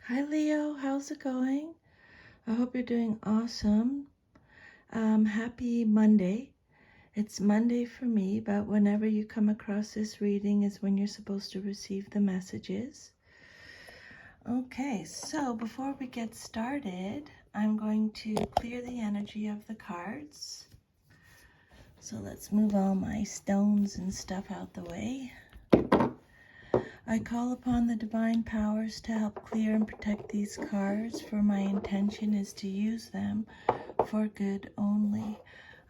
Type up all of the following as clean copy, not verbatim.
Hi Leo, how's it going? I hope you're doing awesome. Happy Monday. It's Monday for me, but whenever you come across this reading is when you're supposed to receive the messages. Okay, so before we get started, I'm going to clear the energy of the cards. So let's move all my stones and stuff out the way. I call upon the divine powers to help clear and protect these cards, for my intention is to use them for good only.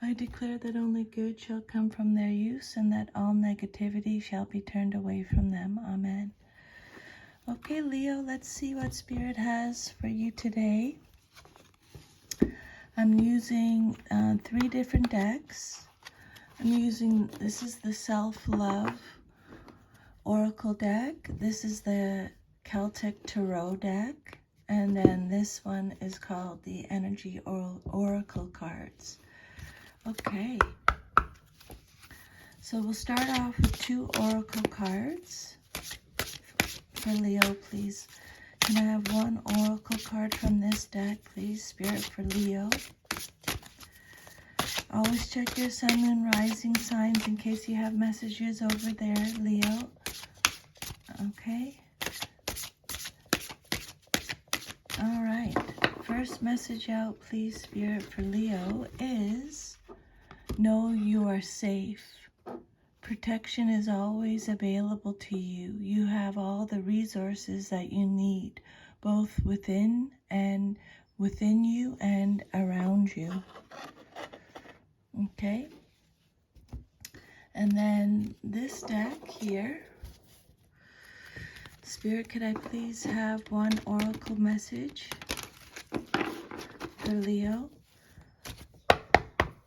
I declare that only good shall come from their use, and that all negativity shall be turned away from them. Amen. Okay, Leo, let's see what Spirit has for you today. I'm using 3 different decks. This is the Self-Love Oracle deck. This is the Celtic Tarot deck. And then this one is called the Energy Oracle cards. Okay. So we'll start off with 2 Oracle cards. For Leo, please. Can I have 1 Oracle card from this deck, please? Spirit for Leo. Always check your sun, moon, rising signs in case you have messages over there, Leo. Okay. All right. First message out, please, Spirit, for Leo is know you are safe. Protection is always available to you. You have all the resources that you need, both within you and around you. Okay. And then this deck here. Spirit, could I please have 1 oracle message for Leo?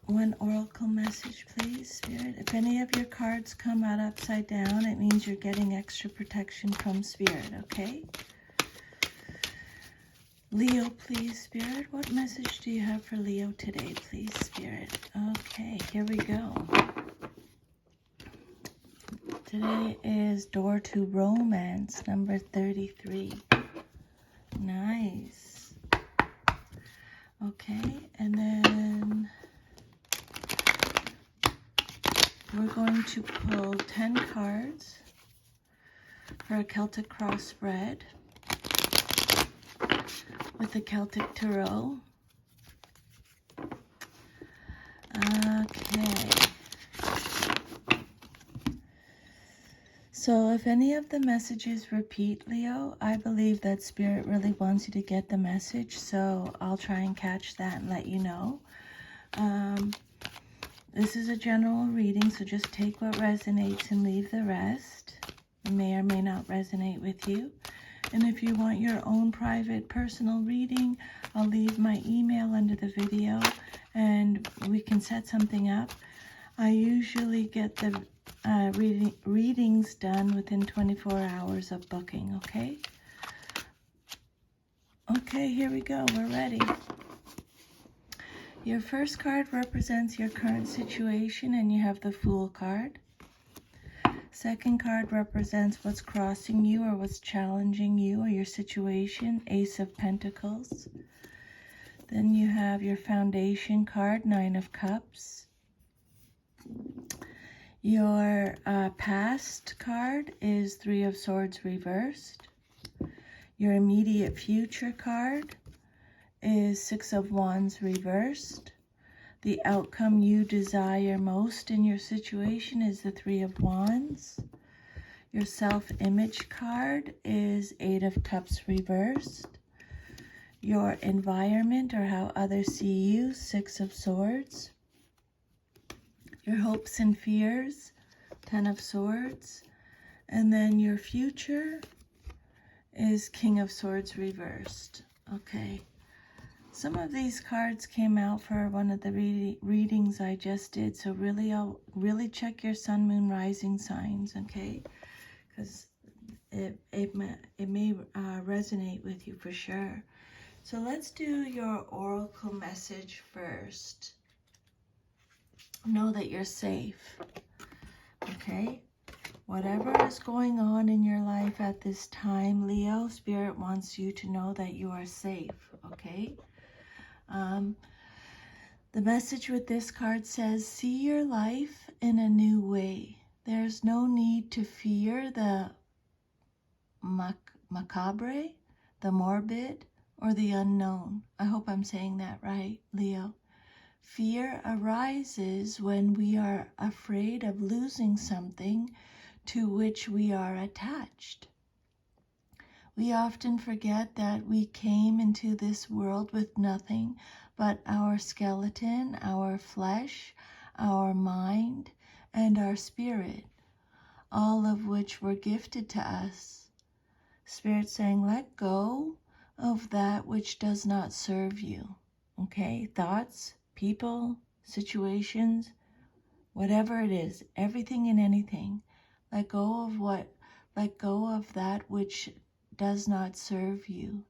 1 oracle message, please, Spirit. If any of your cards come out upside down, it means you're getting extra protection from Spirit, okay? Leo, please, Spirit. What message do you have for Leo today, please, Spirit? Okay, here we go. Today is Door to Romance, number 33. Nice. Okay, and then we're going to pull 10 cards for a Celtic cross spread with the Celtic Tarot. Okay. So if any of the messages repeat, Leo, I believe that Spirit really wants you to get the message, so I'll try and catch that and let you know. This is a general reading, so just take what resonates and leave the rest. It may or may not resonate with you. And if you want your own private personal reading, I'll leave my email under the video and we can set something up. I usually get the readings done within 24 hours of booking, okay? Okay, here we go. We're ready. Your first card represents your current situation, and you have the Fool card. Second card represents what's crossing you or what's challenging you or your situation, Ace of Pentacles. Then you have your Foundation card, 9 of Cups. Your past card is 3 of Swords reversed. Your immediate future card is 6 of Wands reversed. The outcome you desire most in your situation is the 3 of Wands. Your self-image card is 8 of Cups reversed. Your environment or how others see you, 6 of Swords. Your hopes and fears, 10 of Swords. And then your future is King of Swords reversed. Okay. Some of these cards came out for one of the readings I just did, so really check your sun, moon, rising signs, okay? Because it may resonate with you for sure. So let's do your oracle message first. Know that you're safe, okay? Whatever is going on in your life at this time, Leo, Spirit wants you to know that you are safe, okay? The message with this card says, see your life in a new way. There's no need to fear the macabre, the morbid, or the unknown. I hope I'm saying that right, Leo. Fear arises when we are afraid of losing something to which we are attached. We often forget that we came into this world with nothing but our skeleton, our flesh, our mind, and our spirit, all of which were gifted to us. Spirit saying, let go of that which does not serve you. Okay? Thoughts, people, situations, whatever it is, everything and anything. Let go of that which does not serve you.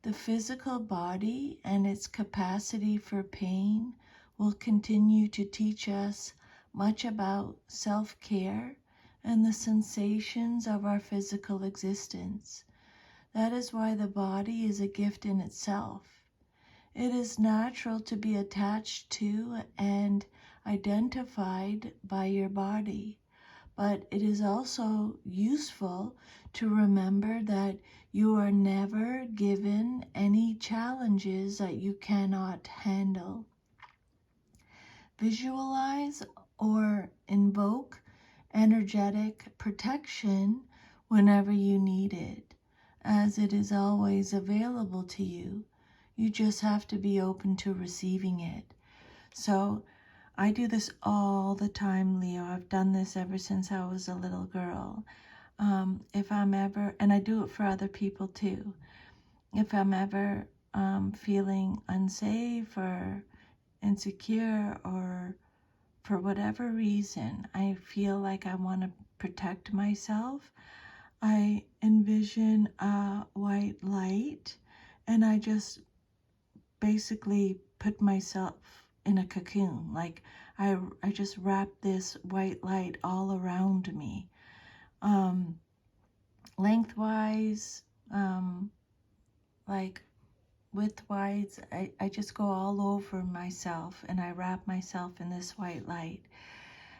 The physical body and its capacity for pain will continue to teach us much about self-care and the sensations of our physical existence. That is why the body is a gift in itself. It is natural to be attached to and identified by your body, but it is also useful to remember that you are never given any challenges that you cannot handle. Visualize or invoke energetic protection whenever you need it, as it is always available to you. You just have to be open to receiving it. So I do this all the time, Leo. I've done this ever since I was a little girl. If I'm ever, and I do it for other people too, if I'm ever feeling unsafe or insecure, or for whatever reason I feel like I want to protect myself, I envision a white light and I just basically put myself in a cocoon. Like I just wrap this white light all around me, lengthwise, like widthwise. I just go all over myself and I wrap myself in this white light.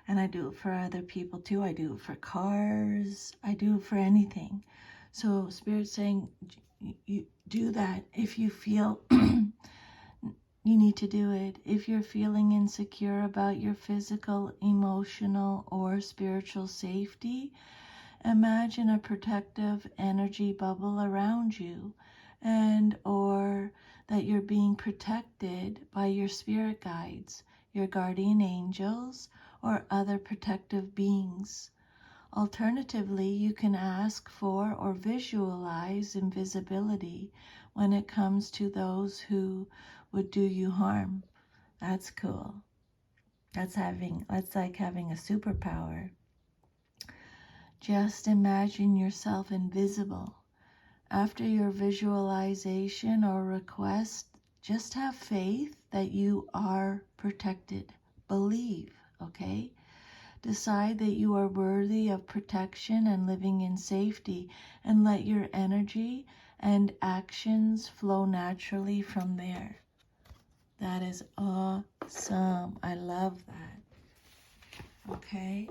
And I do it for other people too. I do it for cars. I do it for anything. So Spirit's saying, you do that if you feel you need to do it. If you're feeling insecure about your physical, emotional, or spiritual safety, imagine a protective energy bubble around you, and or that you're being protected by your spirit guides, your guardian angels, or other protective beings. Alternatively, you can ask for or visualize invisibility when it comes to those who would do you harm. That's cool. That's like having a superpower. Just imagine yourself invisible. After your visualization or request, just have faith that you are protected. Believe, okay? Decide that you are worthy of protection and living in safety, and let your energy and actions flow naturally from there. That is awesome. I love that. Okay?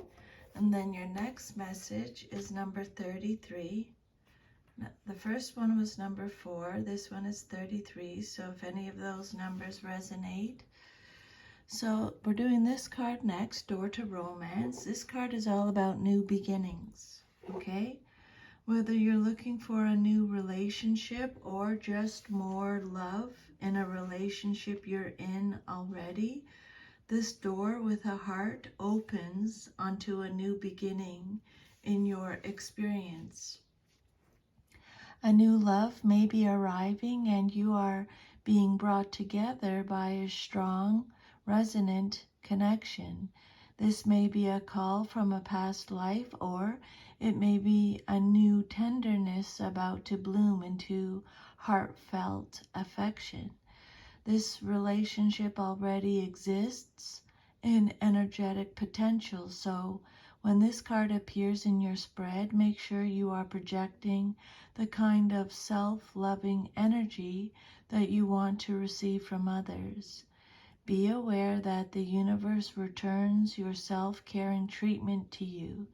And then your next message is number 33. The first one was number 4. This one is 33. So if any of those numbers resonate. So we're doing this card next, Door to Romance. This card is all about new beginnings. Okay? Whether you're looking for a new relationship or just more love in a relationship you're in already, this door with a heart opens onto a new beginning in your experience. A new love may be arriving and you are being brought together by a strong, resonant connection. This may be a call from a past life, or it may be a new tenderness about to bloom into heartfelt affection. This relationship already exists in energetic potential, so When this card appears in your spread, make sure you are projecting the kind of self-loving energy that you want to receive from others. Be aware that the universe returns your self-care and treatment to you.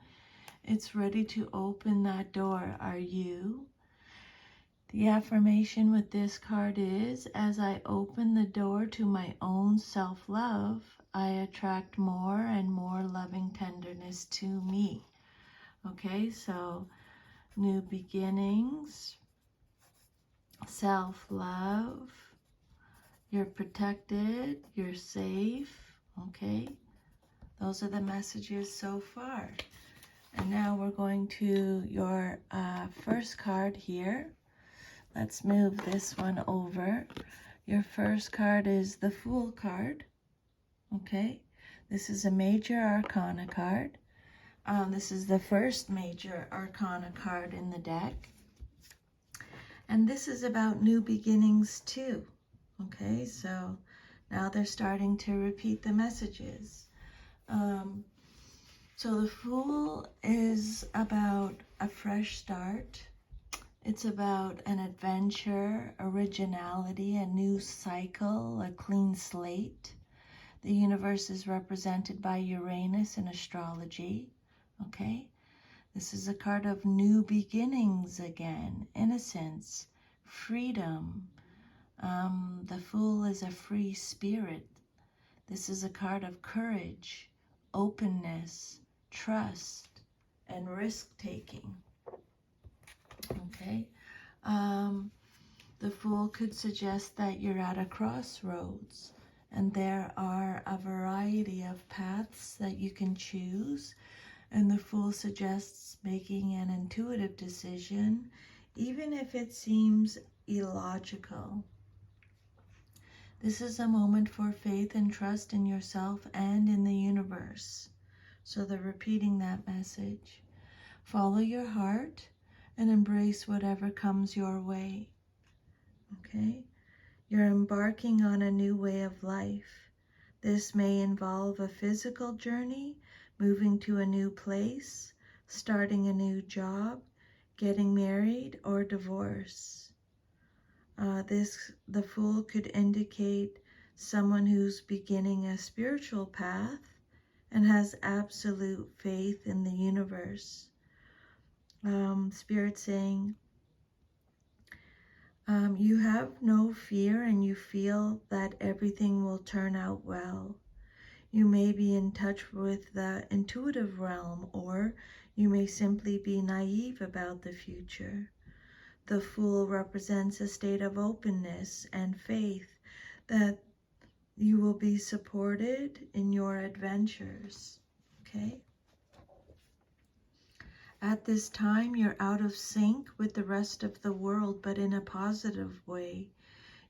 It's ready to open that door. Are you? The affirmation with this card is, as I open the door to my own self-love, I attract more and more loving tenderness to me. Okay, so new beginnings, self-love, you're protected, you're safe. Okay, those are the messages so far. And now we're going to your first card here. Let's move this one over. Your first card is the Fool card. Okay, this is a major arcana card. This is the first major arcana card in the deck. And this is about new beginnings too. Okay, so now they're starting to repeat the messages. So the Fool is about a fresh start. It's about an adventure, originality, a new cycle, a clean slate. The universe is represented by Uranus in astrology. Okay? This is a card of new beginnings again, innocence, freedom. The Fool is a free spirit. This is a card of courage, openness, trust, and risk-taking. Okay? The Fool could suggest that you're at a crossroads and there are a variety of paths that you can choose. And the Fool suggests making an intuitive decision, even if it seems illogical. This is a moment for faith and trust in yourself and in the universe. So they're repeating that message. Follow your heart and embrace whatever comes your way. Okay? You're embarking on a new way of life. This may involve a physical journey, moving to a new place, starting a new job, getting married, or divorce. The Fool could indicate someone who's beginning a spiritual path and has absolute faith in the universe. Spirit saying, you have no fear and you feel that everything will turn out well. You may be in touch with the intuitive realm, or you may simply be naive about the future. The Fool represents a state of openness and faith that you will be supported in your adventures. Okay? At this time, you're out of sync with the rest of the world, but in a positive way.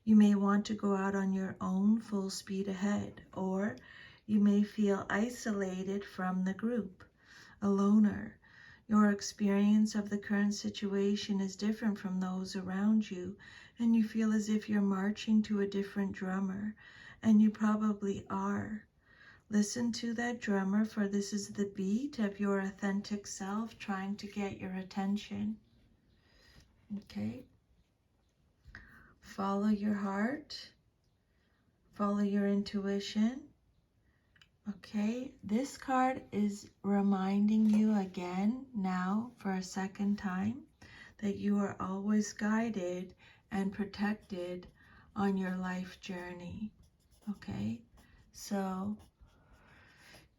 You may want to go out on your own full speed ahead, or you may feel isolated from the group, a loner. Your experience of the current situation is different from those around you, and you feel as if you're marching to a different drummer, and you probably are. Listen to that drummer, for this is the beat of your authentic self trying to get your attention. Okay? Follow your heart. Follow your intuition. Okay? This card is reminding you again, now for a second time, that you are always guided and protected on your life journey. Okay? So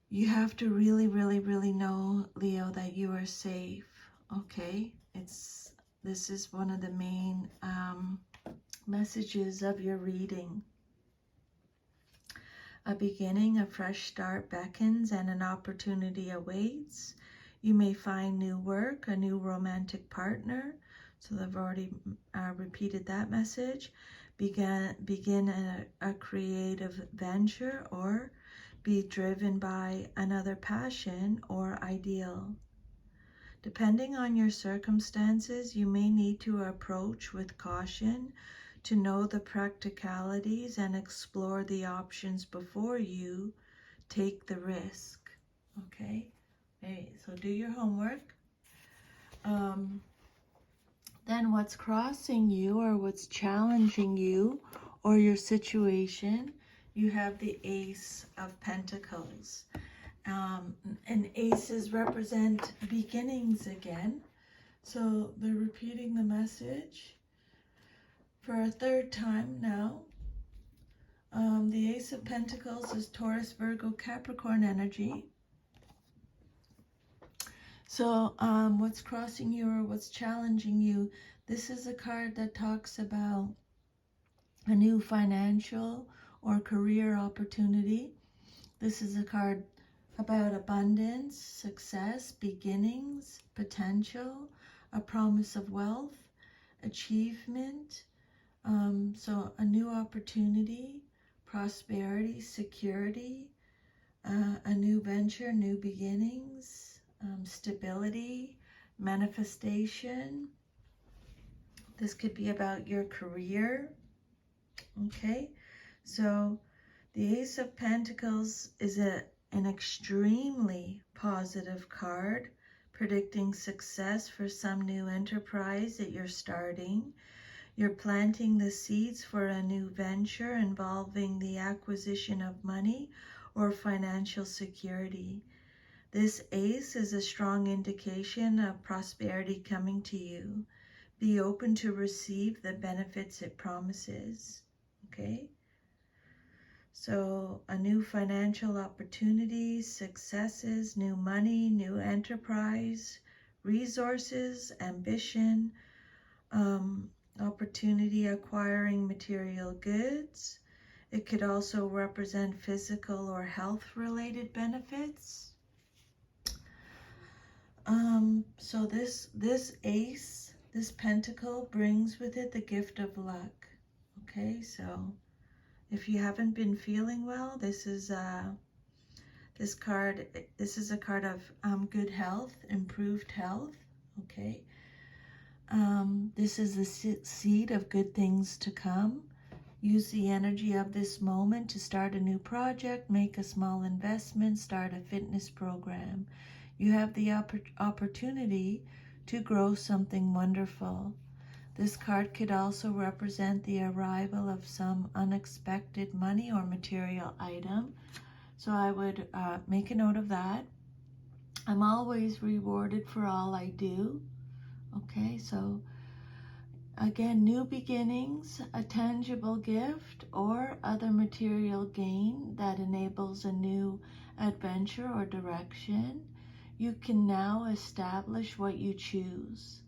you have to really, really, really know, Leo, that you are safe. Okay? This is one of the main messages of your reading. A beginning, a fresh start beckons and an opportunity awaits. You may find new work, a new romantic partner. So they've already repeated that message. Begin a creative venture, or be driven by another passion or ideal. Depending on your circumstances, you may need to approach with caution to know the practicalities and explore the options before you take the risk. Okay? Okay, so do your homework. Then what's crossing you or what's challenging you or your situation, you have the Ace of Pentacles. And aces represent beginnings again. So they're repeating the message for a third time now. The Ace of Pentacles is Taurus, Virgo, Capricorn energy. So what's crossing you or what's challenging you, this is a card that talks about a new financial or career opportunity. This is a card about abundance, success, beginnings, potential, a promise of wealth, achievement. So a new opportunity, prosperity, security, a new venture, new beginnings, stability, manifestation. This could be about your career. Okay, so the Ace of Pentacles is an extremely positive card, predicting success for some new enterprise that you're starting. You're planting the seeds for a new venture involving the acquisition of money or financial security. This ace is a strong indication of prosperity coming to you. Be open to receive the benefits it promises. Okay? So a new financial opportunity, successes, new money, new enterprise, resources, ambition, opportunity acquiring material goods. It could also represent physical or health related benefits. So this ace, this pentacle brings with it the gift of luck. Okay, so if you haven't been feeling well, this is a card of good health, improved health. Okay, this is the seed of good things to come. Use the energy of this moment to start a new project, make a small investment, start a fitness program. You have the opportunity to grow something wonderful. This card could also represent the arrival of some unexpected money or material item. So I would make a note of that. I'm always rewarded for all I do. Okay, so again, new beginnings, a tangible gift, or other material gain that enables a new adventure or direction. You can now establish what you choose.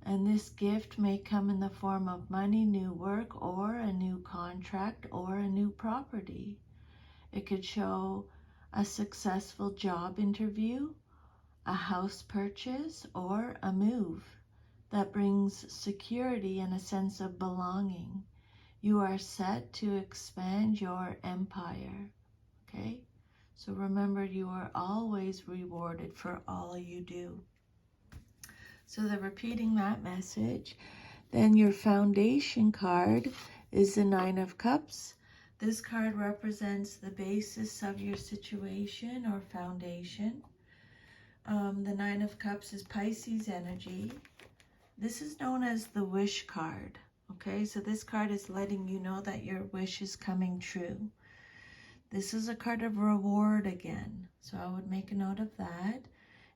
And this gift may come in the form of money, new work, or a new contract, or a new property. It could show a successful job interview, a house purchase, or a move that brings security and a sense of belonging. You are set to expand your empire. Okay? So remember, you are always rewarded for all you do. So they're repeating that message. Then your foundation card is the Nine of Cups. This card represents the basis of your situation or foundation. The Nine of Cups is Pisces energy. This is known as the wish card. Okay, so this card is letting you know that your wish is coming true. This is a card of reward again. So I would make a note of that.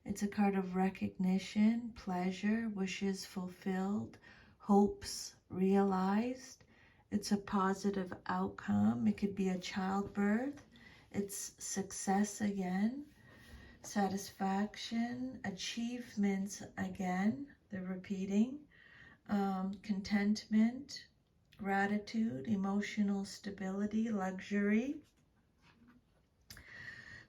It's a card of recognition, pleasure, wishes fulfilled, hopes realized. It's a positive outcome. It could be a childbirth. It's success again, satisfaction, achievements again. They're repeating. Contentment, gratitude, emotional stability, luxury.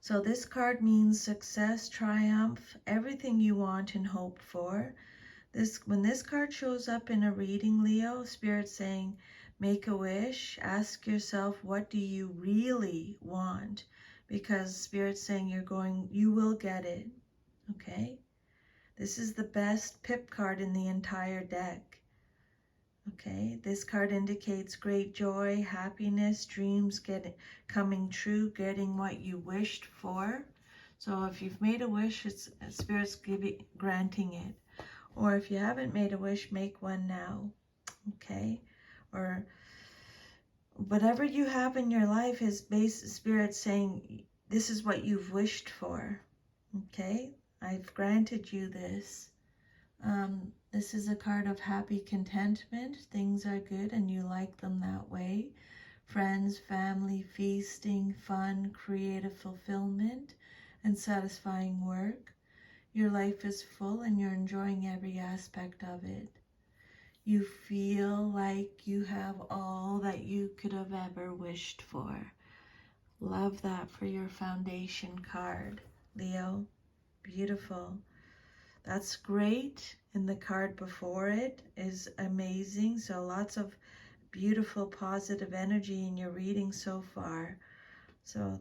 So this card means success, triumph, everything you want and hope for. When this card shows up in a reading, Leo, Spirit's saying, make a wish, ask yourself, what do you really want? Because Spirit's saying you will get it, okay? This is the best pip card in the entire deck. Okay, this card indicates great joy, happiness, dreams coming true, getting what you wished for. So if you've made a wish, it's Spirit's granting it. Or if you haven't made a wish, make one now. Okay? Or whatever you have in your life is Spirit saying, this is what you've wished for. Okay? I've granted you this. This is a card of happy contentment. Things are good and you like them that way. Friends, family, feasting, fun, creative fulfillment, and satisfying work. Your life is full and you're enjoying every aspect of it. You feel like you have all that you could have ever wished for. Love that for your foundation card, Leo. Beautiful. That's great. And the card before it is amazing. So lots of beautiful positive energy in your reading so far. So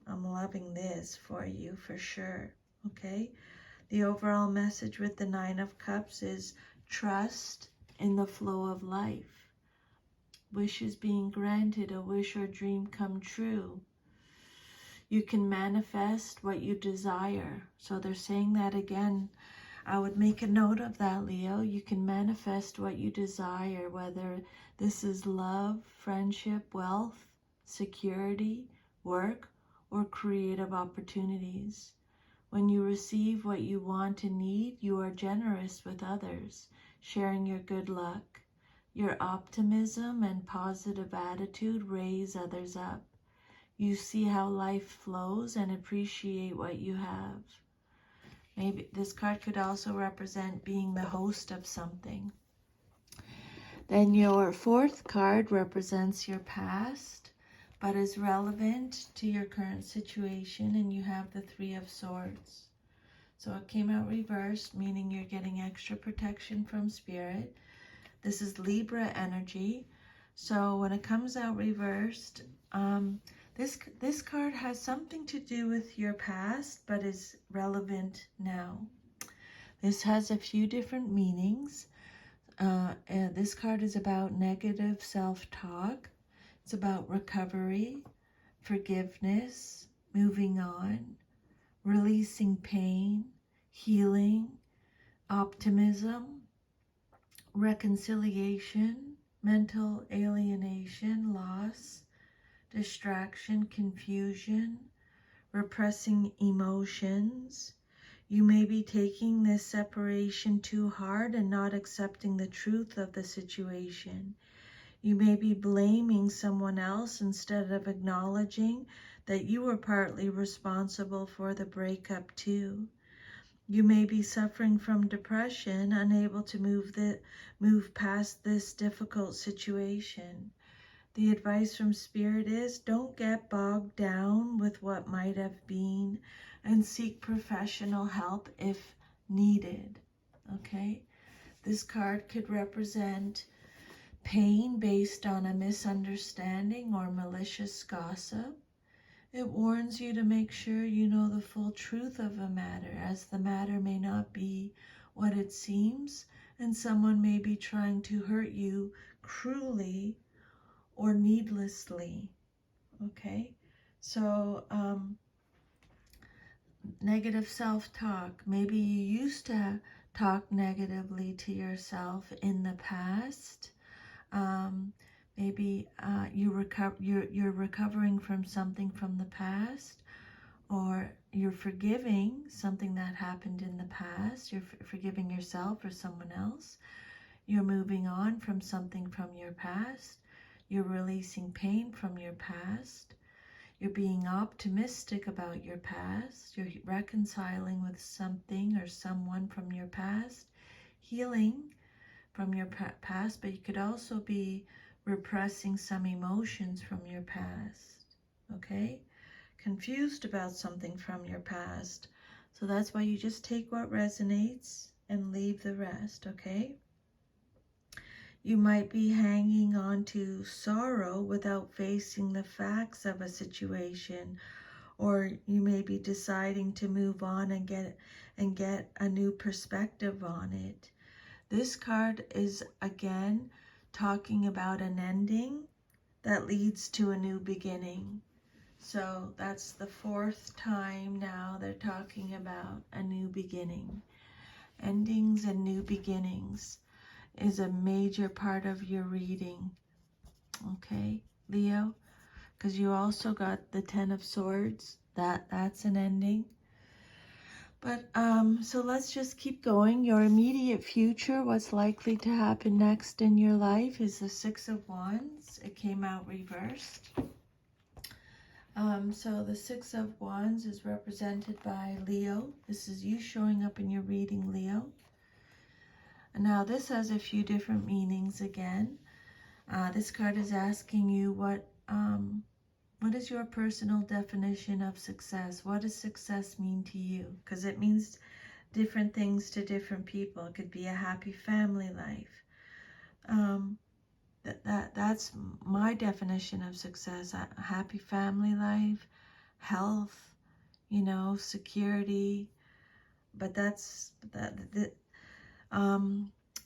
I'm loving this for you for sure. Okay. The overall message with the Nine of Cups is trust in the flow of life. Wishes being granted, a wish or dream come true. You can manifest what you desire. So they're saying that again. I would make a note of that, Leo. You can manifest what you desire, whether this is love, friendship, wealth, security, work, or creative opportunities. When you receive what you want and need, you are generous with others, sharing your good luck. Your optimism and positive attitude raise others up. You see how life flows and appreciate what you have. Maybe this card could also represent being the host of something. Then your fourth card represents your past, but is relevant to your current situation, and you have the Three of Swords. So it came out reversed, meaning you're getting extra protection from Spirit. This is Libra energy. So when it comes out reversed, this card has something to do with your past, but is relevant now. This has a few different meanings. This card is about negative self-talk. It's about recovery, forgiveness, moving on, releasing pain, healing, optimism, reconciliation, mental alienation, loss, distraction, confusion, repressing emotions. You may be taking this separation too hard and not accepting the truth of the situation. You may be blaming someone else instead of acknowledging that you were partly responsible for the breakup too. You may be suffering from depression, unable to move past this difficult situation. The advice from Spirit is don't get bogged down with what might have been and seek professional help if needed. Okay? This card could represent pain based on a misunderstanding or malicious gossip. It warns you to make sure you know the full truth of a matter, as the matter may not be what it seems, and someone may be trying to hurt you cruelly or needlessly. Okay, so negative self-talk. Maybe you used to talk negatively to yourself in the past. Maybe you're recovering from something from the past, or you're forgiving something that happened in the past. You're forgiving yourself or someone else. You're moving on from something from your past. You're releasing pain from your past. You're being optimistic about your past. You're reconciling with something or someone from your past. Healing from your past, but you could also be repressing some emotions from your past. Okay? Confused about something from your past. So that's why you just take what resonates and leave the rest, okay? You might be hanging on to sorrow without facing the facts of a situation, or you may be deciding to move on and get a new perspective on it. This card is again talking about an ending that leads to a new beginning. So that's the 4th time now they're talking about a new beginning. Endings and new beginnings is a major part of your reading. Okay, Leo? Because you also got the 10 of Swords. That's an ending. But so let's just keep going. Your immediate future, what's likely to happen next in your life, is the 6 of Wands. It came out reversed. So the 6 of Wands is represented by Leo. This is you showing up in your reading, Leo. And now this has a few different meanings again. This card is asking you what is your personal definition of success? What does success mean to you? Because it means different things to different people. It could be a happy family life. That's my definition of success. A happy family life, health, security. But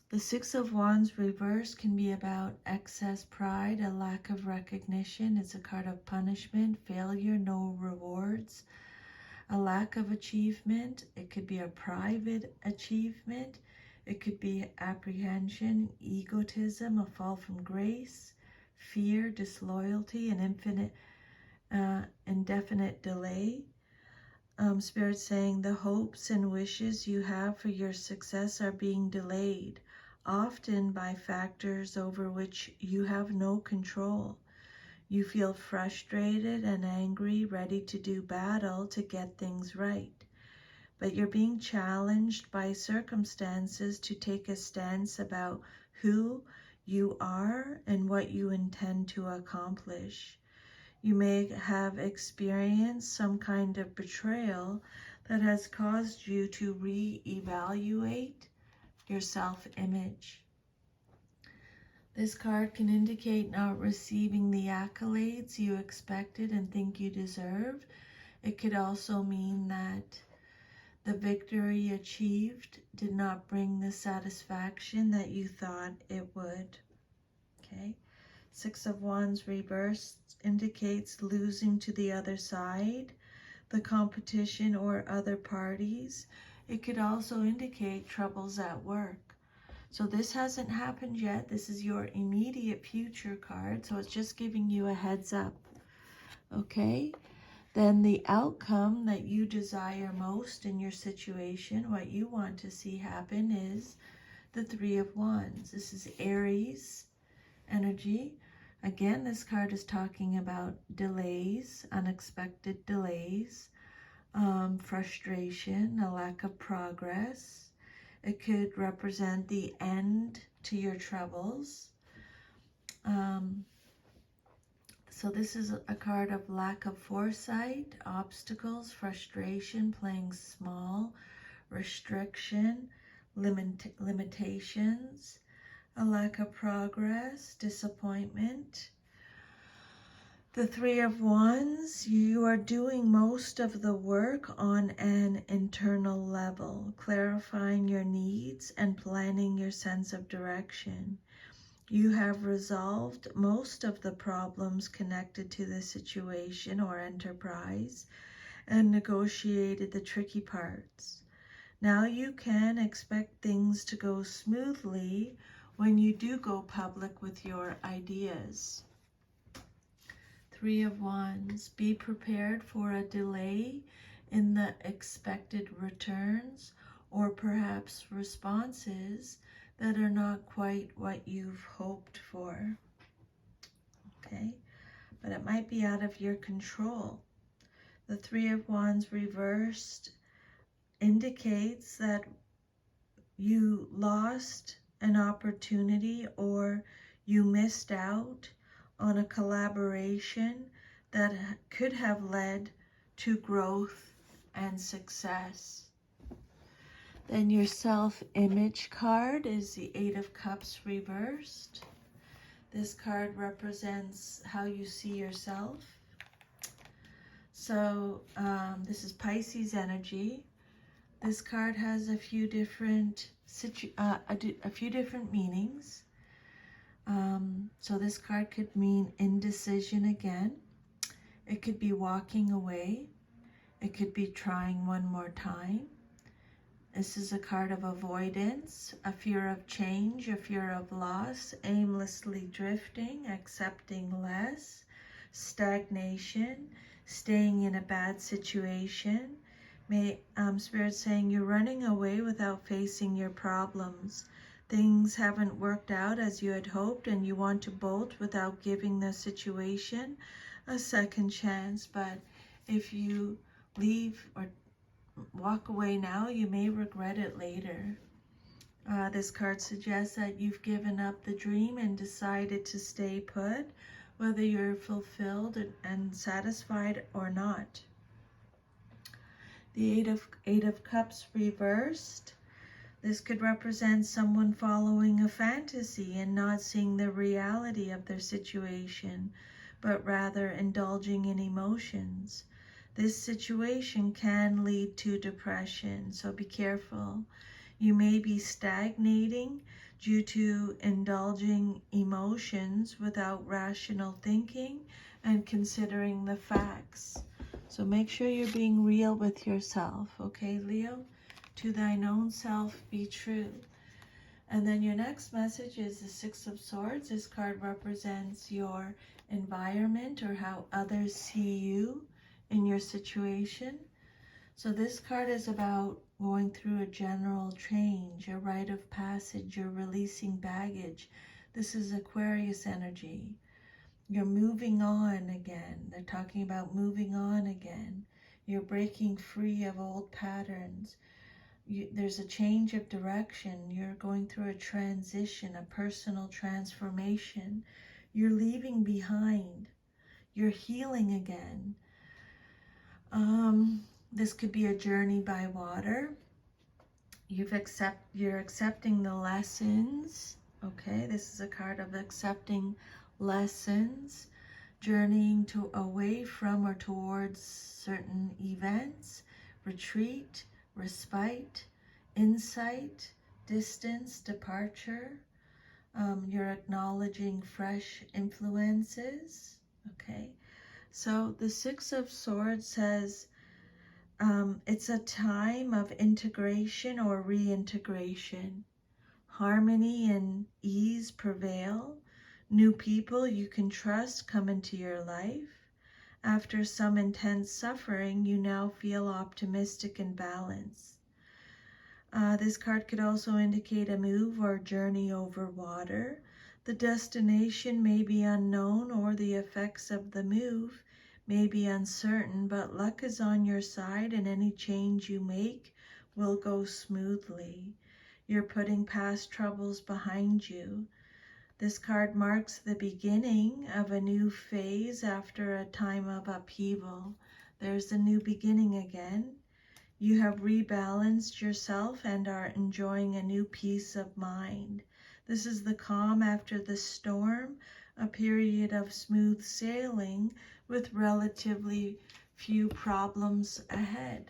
the 6 of Wands reverse can be about excess pride, a lack of recognition. It's a card of punishment, failure, no rewards, a lack of achievement. It could be a private achievement. It could be apprehension, egotism, a fall from grace, fear, disloyalty, an indefinite delay. Spirit saying the hopes and wishes you have for your success are being delayed, often by factors over which you have no control. You feel frustrated and angry, ready to do battle to get things right. But you're being challenged by circumstances to take a stance about who you are and what you intend to accomplish. You may have experienced some kind of betrayal that has caused you to re-evaluate your self-image. This card can indicate not receiving the accolades you expected and think you deserve. It could also mean that the victory achieved did not bring the satisfaction that you thought it would. Okay. 6 of Wands reversed indicates losing to the other side, the competition or other parties. It could also indicate troubles at work. So this hasn't happened yet. This is your immediate future card. So it's just giving you a heads up. Okay. Then the outcome that you desire most in your situation, what you want to see happen, is the 3 of Wands. This is Aries energy. Again, this card is talking about delays, unexpected delays, frustration, a lack of progress. It could represent the end to your troubles. So this is a card of lack of foresight, obstacles, frustration, playing small, restriction, limitations, a lack of progress, disappointment. The 3 of Wands, you are doing most of the work on an internal level, clarifying your needs and planning your sense of direction. You have resolved most of the problems connected to the situation or enterprise and negotiated the tricky parts. Now you can expect things to go smoothly when you do go public with your ideas. 3 of Wands, be prepared for a delay in the expected returns or perhaps responses that are not quite what you've hoped for. Okay, but it might be out of your control. The 3 of Wands reversed indicates that you lost an opportunity or you missed out on a collaboration that could have led to growth and success. Then your self-image card is the 8 of Cups reversed. This card represents how you see yourself. So this is Pisces energy. This card has a few different meanings. So this card could mean indecision again. It could be walking away. It could be trying one more time. This is a card of avoidance, a fear of change, a fear of loss, aimlessly drifting, accepting less, stagnation, staying in a bad situation. Spirit saying you're running away without facing your problems. Things haven't worked out as you had hoped and you want to bolt without giving the situation a second chance. But if you leave or walk away now, you may regret it later. This card suggests that you've given up the dream and decided to stay put, whether you're fulfilled and satisfied or not. The Eight of Cups reversed. This could represent someone following a fantasy and not seeing the reality of their situation, but rather indulging in emotions. This situation can lead to depression, so be careful. You may be stagnating due to indulging emotions without rational thinking and considering the facts. So make sure you're being real with yourself, okay, Leo? To thine own self be true. And then your next message is the Six of Swords. This card represents your environment or how others see you in your situation. So this card is about going through a general change, a rite of passage, you're releasing baggage. This is Aquarius energy. You're moving on again. They're talking about moving on again. You're breaking free of old patterns. There's a change of direction. You're going through a transition, a personal transformation. You're leaving behind. You're healing again. This could be a journey by water. You're accepting the lessons. Okay, this is a card of accepting lessons, journeying away from or towards certain events, retreat, respite, insight, distance, departure. You're acknowledging fresh influences. Okay, so the Six of Swords says it's a time of integration or reintegration. Harmony and ease prevail. New people you can trust come into your life. After some intense suffering, you now feel optimistic and balanced. This card could also indicate a move or journey over water. The destination may be unknown or the effects of the move may be uncertain, but luck is on your side and any change you make will go smoothly. You're putting past troubles behind you. This card marks the beginning of a new phase after a time of upheaval. There's a new beginning again. You have rebalanced yourself and are enjoying a new peace of mind. This is the calm after the storm, a period of smooth sailing with relatively few problems ahead.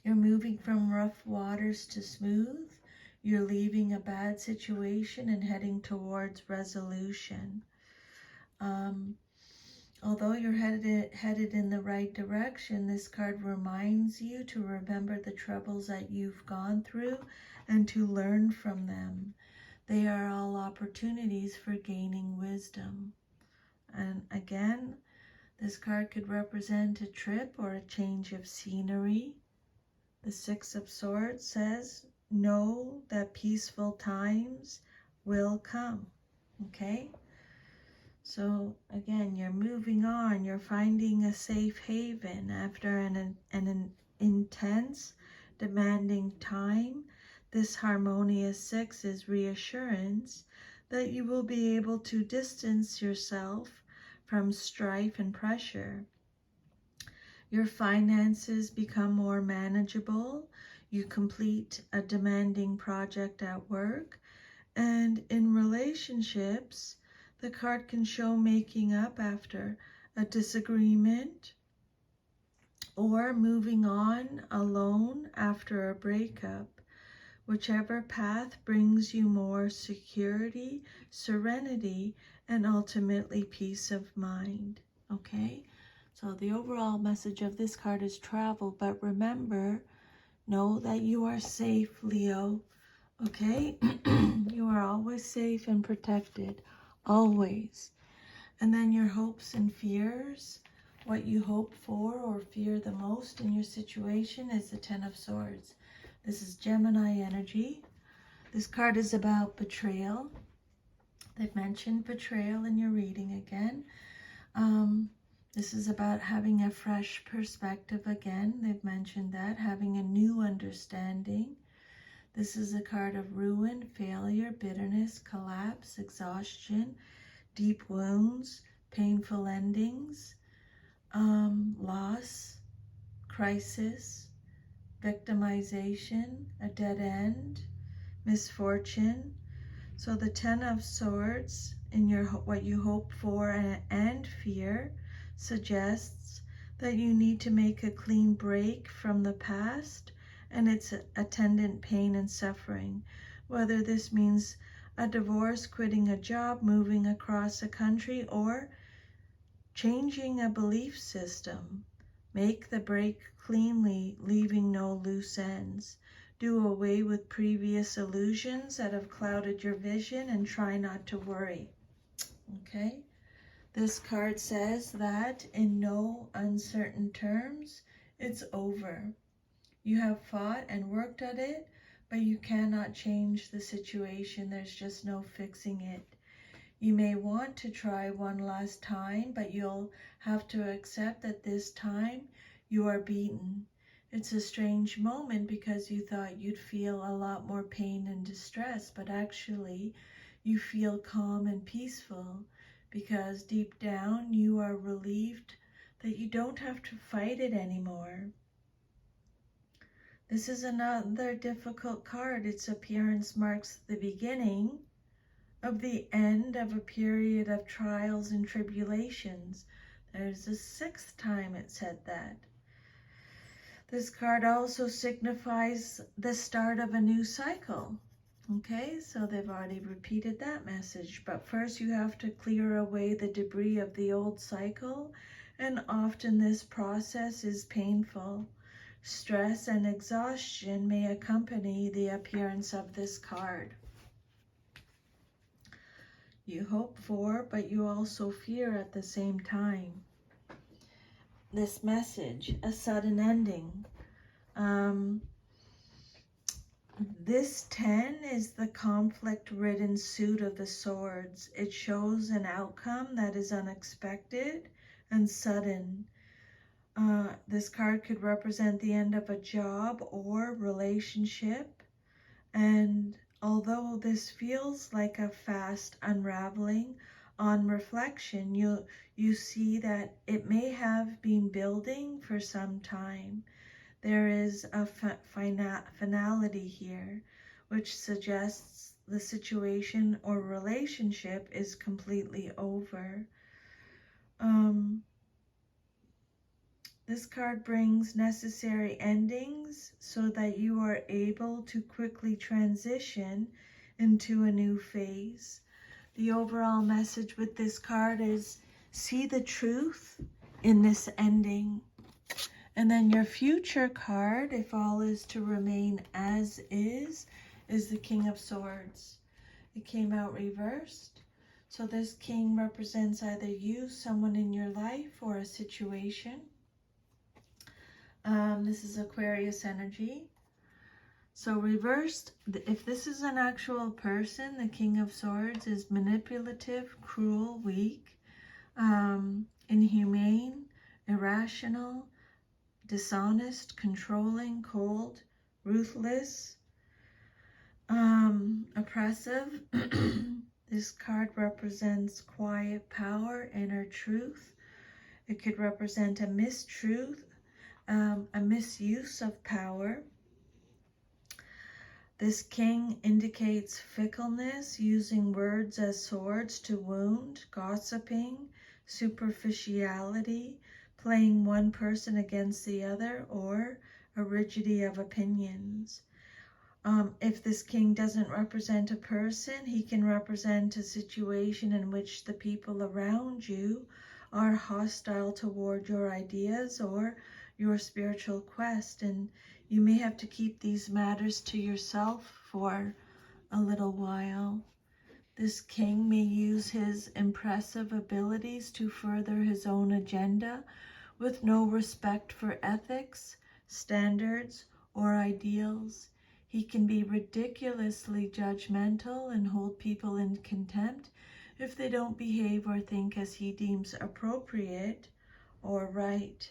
You're moving from rough waters to smooth. You're leaving a bad situation and heading towards resolution. Although you're headed in the right direction, this card reminds you to remember the troubles that you've gone through and to learn from them. They are all opportunities for gaining wisdom. And again, this card could represent a trip or a change of scenery. The Six of Swords says, know that peaceful times will come. Okay? So again, you're moving on. You're finding a safe haven after an intense, demanding time. This harmonious Six is reassurance that you will be able to distance yourself from strife and pressure. Your finances become more manageable. You complete a demanding project at work. And in relationships, the card can show making up after a disagreement or moving on alone after a breakup. Whichever path brings you more security, serenity, and ultimately peace of mind. okay? So the overall message of this card is travel, but remember, know that you are safe, Leo, okay? You are always safe and protected, always. And then your hopes and fears, what you hope for or fear the most in your situation is the Ten of Swords. This is Gemini energy. This card is about betrayal. They've mentioned betrayal in your reading again. This is about having a fresh perspective again. They've mentioned that, having a new understanding. This is a card of ruin, failure, bitterness, collapse, exhaustion, deep wounds, painful endings, loss, crisis, victimization, a dead end, misfortune. So the Ten of Swords in your what you hope for and fear suggests that you need to make a clean break from the past and its attendant pain and suffering, whether this means a divorce, quitting a job, moving across a country, or changing a belief system. Make the break cleanly, leaving no loose ends. Do away with previous illusions that have clouded your vision and try not to worry. Okay? This card says that in no uncertain terms, it's over. You have fought and worked at it, but you cannot change the situation. There's just no fixing it. You may want to try one last time, but you'll have to accept that this time you are beaten. It's a strange moment because you thought you'd feel a lot more pain and distress, but actually you feel calm and peaceful because deep down you are relieved that you don't have to fight it anymore. This is another difficult card. Its appearance marks the beginning of the end of a period of trials and tribulations. There's the 6th time it said that. This card also signifies the start of a new cycle. Okay, so they've already repeated that message. But first you have to clear away the debris of the old cycle, and often this process is painful. Stress and exhaustion may accompany the appearance of this card. You hope for, but you also fear at the same time. This message, a sudden ending. This 10 is the conflict-ridden suit of the swords. It shows an outcome that is unexpected and sudden. This card could represent the end of a job or relationship. And although this feels like a fast unraveling, on reflection, you see that it may have been building for some time. There is a finality here, which suggests the situation or relationship is completely over. This card brings necessary endings so that you are able to quickly transition into a new phase. The overall message with this card is see the truth in this ending. And then your future card, if all is to remain as is the King of Swords. It came out reversed. So this king represents either you, someone in your life, or a situation. This is Aquarius energy. So reversed, if this is an actual person, the King of Swords is manipulative, cruel, weak, inhumane, irrational, dishonest, controlling, cold, ruthless, oppressive. This card represents quiet power, inner truth. It could represent a mistruth, a misuse of power. This king indicates fickleness, using words as swords to wound, gossiping, superficiality, playing one person against the other, or a rigidity of opinions. If this king doesn't represent a person, he can represent a situation in which the people around you are hostile toward your ideas or your spiritual quest, and you may have to keep these matters to yourself for a little while. This king may use his impressive abilities to further his own agenda with no respect for ethics, standards, or ideals. He can be ridiculously judgmental and hold people in contempt if they don't behave or think as he deems appropriate or right.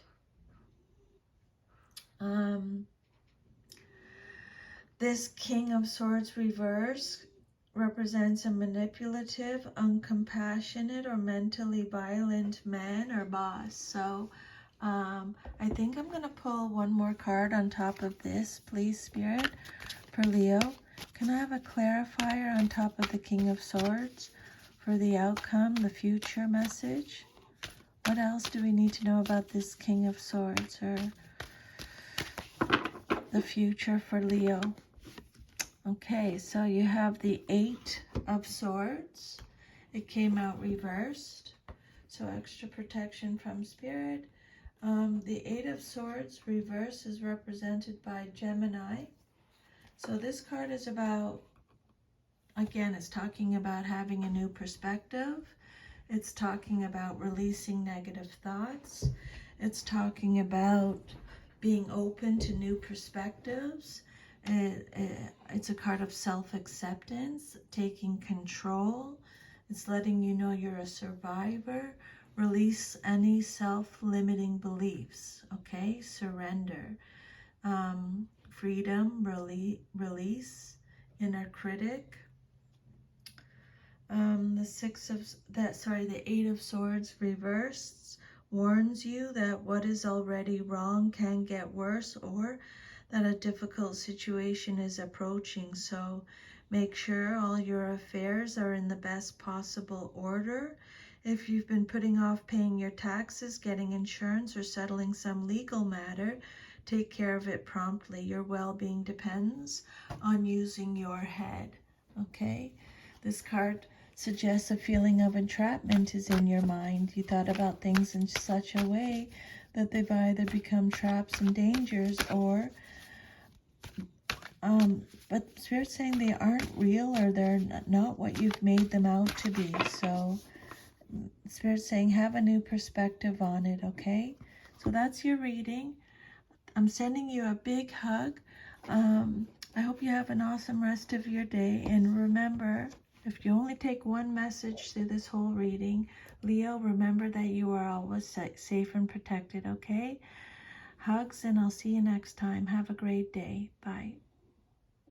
This King of Swords reverse represents a manipulative, uncompassionate, or mentally violent man or boss. So I think I'm going to pull one more card on top of this, please, Spirit, for Leo. Can I have a clarifier on top of the King of Swords for the outcome, the future message? What else do we need to know about this King of Swords or the future for Leo? Okay, so you have the Eight of Swords. It came out reversed, so extra protection from Spirit. The Eight of Swords reverse is represented by Gemini. So this card is about, again, it's talking about having a new perspective. It's talking about releasing negative thoughts. It's talking about being open to new perspectives. It's a card of self-acceptance, taking control. It's letting you know you're a survivor. Release any self-limiting beliefs, okay? Surrender. Freedom, release, inner critic. The Eight of Swords reversed warns you that what is already wrong can get worse, or that a difficult situation is approaching. So make sure all your affairs are in the best possible order. If you've been putting off paying your taxes, getting insurance, or settling some legal matter, take care of it promptly. Your well-being depends on using your head, okay? This card suggests a feeling of entrapment is in your mind. You thought about things in such a way that they've either become traps and dangers, or but Spirit's saying they aren't real, or they're not what you've made them out to be. So Spirit's saying have a new perspective on it, okay? So that's your reading. I'm sending you a big hug. I hope you have an awesome rest of your day. And remember, if you only take one message through this whole reading, Leo, remember that you are always safe and protected, okay? Hugs, and I'll see you next time. Have a great day. Bye.